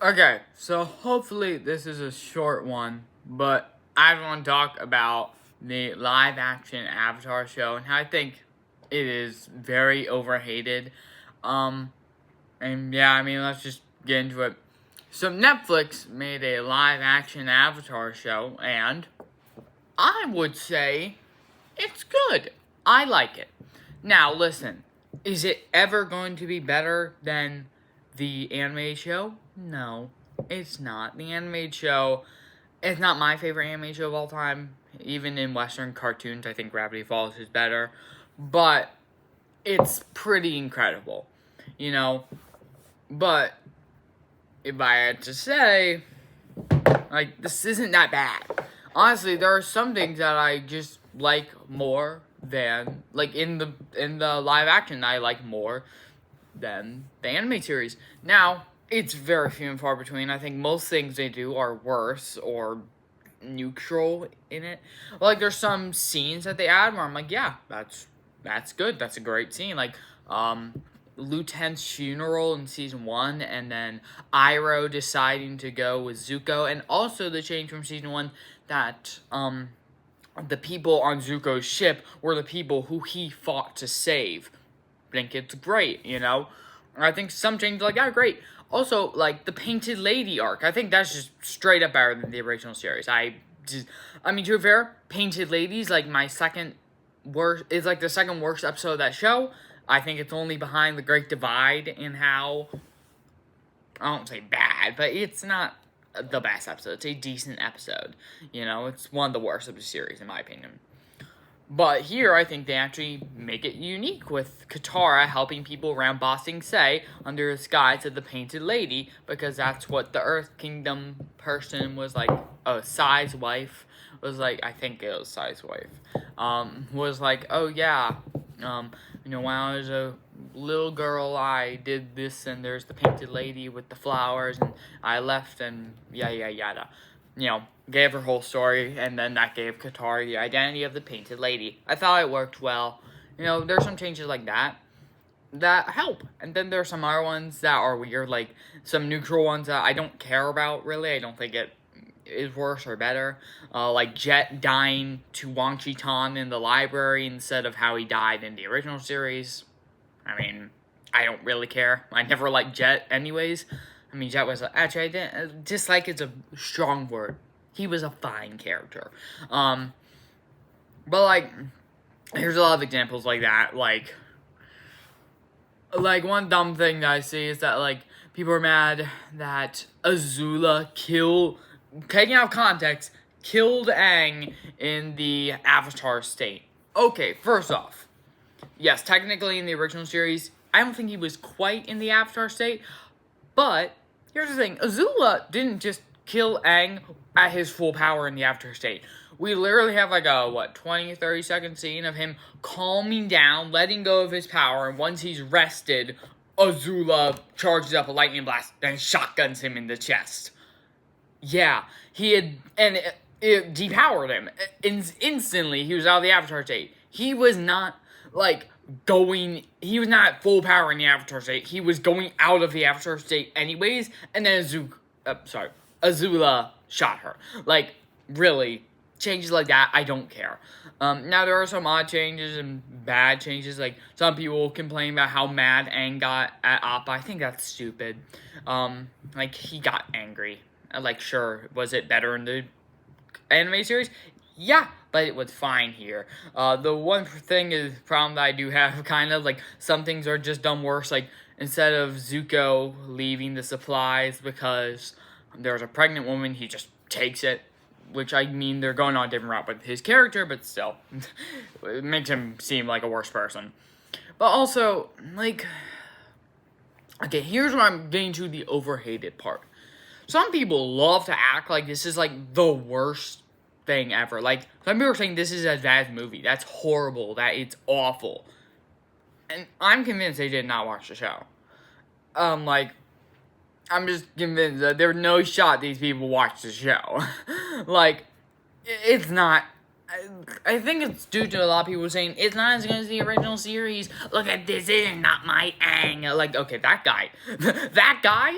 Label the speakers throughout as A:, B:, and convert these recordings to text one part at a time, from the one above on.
A: Okay, so hopefully this is a short one, but I want to talk about the live action Avatar show and how I think it is very overhated. Um, and yeah, I mean, let's just get into it. So Netflix made a live action Avatar show, and I would say it's good. I like it. Now, listen, is it ever going to be better than the animated show? No, it's not. The animated show is not my favorite animated show of all time. Even in Western cartoons, I think Gravity Falls is better. But it's pretty incredible, you know? But if I had to say, like, this isn't that bad. Honestly, there are some things that I just like more than, like, in the live action I like more than the anime series. Now, it's very few and far between. I think most things they do are worse or neutral in it. Like, there's some scenes that they add where I'm like, yeah, that's good. That's a great scene. Like, Lieutenant's funeral in season 1, and then Iroh deciding to go with Zuko, and also the change from season 1 that the people on Zuko's ship were the people who he fought to save. I think it's great, you know? I think some changes like that are great. Also, like the Painted Lady arc, I think that's just straight up better than the original series. I mean, to be fair, Painted Lady's like my second worst. It's like the second worst episode of that show. I think it's only behind The Great Divide in how, I don't say bad, but it's not the best episode. It's a decent episode. You know, it's one of the worst of the series in my opinion. But here, I think they actually make it unique with Katara helping people around Ba Sing Se under the guise of the Painted Lady, because that's what the Earth Kingdom person was like, Sai's wife, was like, I think it was Sai's wife, was like, oh yeah, when I was a little girl, I did this, and there's the Painted Lady with the flowers, and I left, and yada yada. Gave her whole story, and then that gave Katara the identity of the Painted Lady. I thought it worked well. There's some changes like that help. And then there's some other ones that are weird, like some neutral ones that I don't care about, really. I don't think it is worse or better. Like Jet dying to Wang Chitan in the library instead of how he died in the original series. I mean, I don't really care. I never liked Jet anyways. I mean, Jet was actually, I didn't dislike. It's a strong word. He was a fine character. But like, here's a lot of examples like that. Like one dumb thing that I see is that like people are mad that Azula taking out of context, killed Aang in the Avatar state. Okay, first off, yes, technically in the original series, I don't think he was quite in the Avatar state. But here's the thing, Azula didn't just kill Aang at his full power in the Avatar state. We literally have like a, 20-30 second scene of him calming down, letting go of his power, and once he's rested, Azula charges up a lightning blast and shotguns him in the chest. Yeah, he had, and it depowered him. Instantly, he was out of the Avatar state. He was not, he was not at full power in the Avatar state. He was going out of the Avatar state anyways, and then Azula shot her. Like, really, changes like that, I don't care. Now, there are some odd changes and bad changes. Like, some people complain about how mad Aang got at Appa. I think that's stupid. He got angry. Sure, was it better in the anime series? Yeah, but it was fine here. The one problem that I do have, kind of, some things are just done worse. Like, instead of Zuko leaving the supplies because there's a pregnant woman, he just takes it. Which, I mean, they're going on a different route with his character, but still. It makes him seem like a worse person. But also, okay, here's where I'm getting to the overhated part. Some people love to act like this is, the worst thing ever. Some people are saying this is a bad movie. That's horrible. That it's awful. And I'm convinced they did not watch the show. I'm just convinced that there's no shot these people watched the show. It's not. I think it's due to a lot of people saying, it's not as good as the original series. Look at this, it is not my Aang. Okay, that guy. That guy,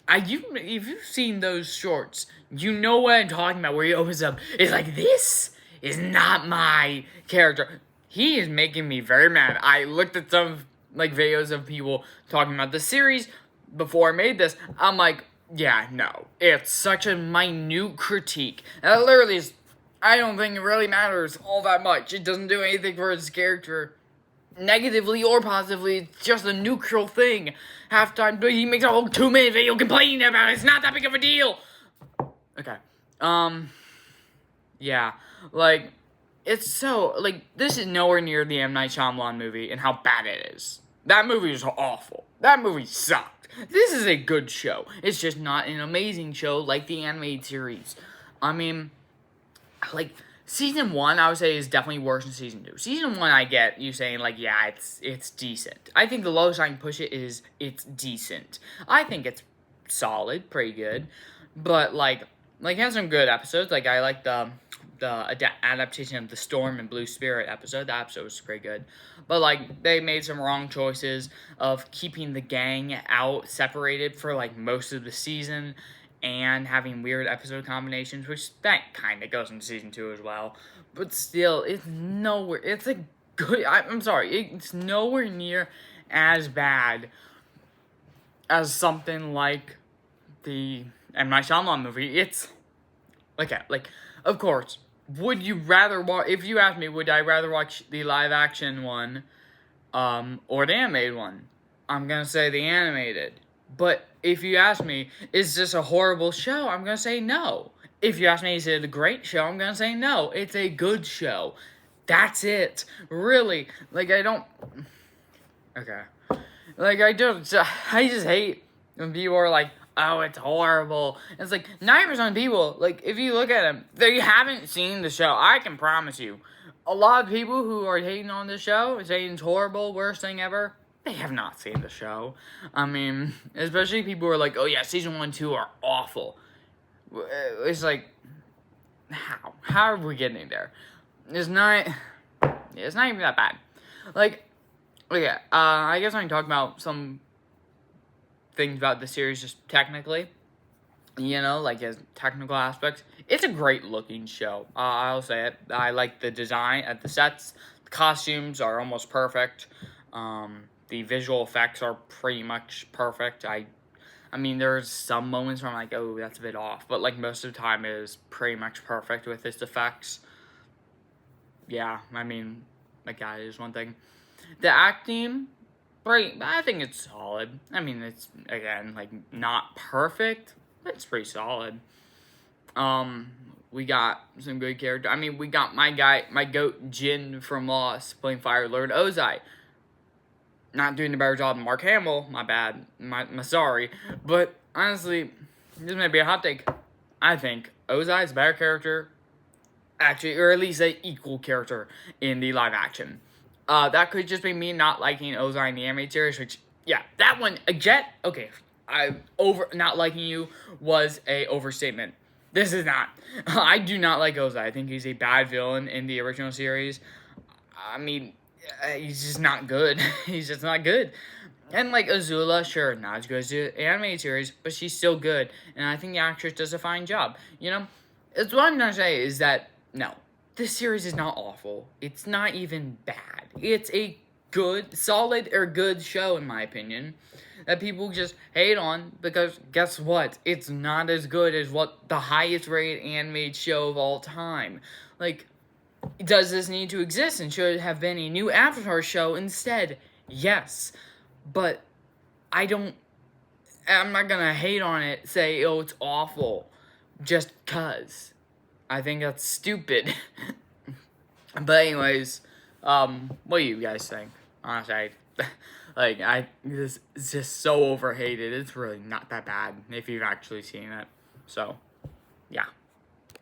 A: if you've seen those shorts, you know what I'm talking about, where he opens up, it's like, this is not my character. He is making me very mad. I looked at some, like, videos of people talking about the series before I made this. I'm like, yeah, no. It's such a minute critique. That literally is, I don't think it really matters all that much. It doesn't do anything for his character, negatively or positively. It's just a neutral thing. Halftime, but he makes a whole 2-minute video complaining about it. It's not that big of a deal. Okay. Yeah. Like, it's so, like, this is nowhere near the M. Night Shyamalan movie and how bad it is. That movie is awful. That movie sucked. This is a good show. It's just not an amazing show like the animated series. I mean, like, Season 1, I would say, is definitely worse than Season 2. Season 1, I get you saying, like, yeah, it's decent. I think the lowest I can push it is it's decent. I think it's solid, pretty good. But, like it has some good episodes. Like, I like the adaptation of the Storm and Blue Spirit episode. That episode was pretty good. But, like, they made some wrong choices of keeping the gang out separated for, like, most of the season and having weird episode combinations, which that kind of goes into Season 2 as well. But still, it's nowhere, it's a good, I'm sorry, it's nowhere near as bad as something like the M. Night Shyamalan movie. It's, okay, like, of course, would you rather watch, if you ask me, would I rather watch the live action one, or the animated one? I'm gonna say the animated. But if you ask me, is this a horrible show? I'm gonna say no. If you ask me, is it a great show? I'm gonna say no. It's a good show. That's it. Really. Like, I don't, okay. Like, I just hate when people are like, oh, it's horrible. It's like, 90% of people, like, if you look at them, they haven't seen the show. I can promise you. A lot of people who are hating on the show, saying it's horrible, worst thing ever, they have not seen the show. I mean, especially people who are like, oh yeah, Season 1 and 2 are awful. It's like, how? How are we getting there? It's not even that bad. Like, okay, I guess I can talk about some things about the series just technically. You know, like as technical aspects. It's a great looking show. I'll say it. I like the design at the sets. The costumes are almost perfect. The visual effects are pretty much perfect. I mean, there's some moments where I'm like, oh, that's a bit off. But, like, most of the time it is pretty much perfect with its effects. Yeah, I mean, like, that is one thing. The acting, I think it's solid. I mean, it's, again, like, not perfect, but it's pretty solid. We got some good characters. I mean, we got my goat, Jin from Lost, playing Fire Lord Ozai. Not doing a better job than Mark Hamill, my bad, my sorry. But, honestly, this may be a hot take. I think Ozai is a better character, actually, or at least an equal character in the live action. That could just be me not liking Ozai in the animated series, which, yeah, that one, okay, not liking you was a overstatement. This is not. I do not like Ozai. I think he's a bad villain in the original series. I mean, he's just not good. He's just not good. And, like, Azula, sure, not as good as the animated series, but she's still good. And I think the actress does a fine job. You know? It's what I'm trying to say is that, no, this series is not awful. It's not even bad. It's a good, solid, or good show, in my opinion, that people just hate on because, guess what? It's not as good as what the highest rated animated show of all time. Like, does this need to exist and should it have been a new Avatar show instead? Yes. But I'm not gonna hate on it, say, oh, it's awful, just cause. I think that's stupid. But anyways, what do you guys think? Honestly, this is just so overhated. It's really not that bad if you've actually seen it. So, yeah.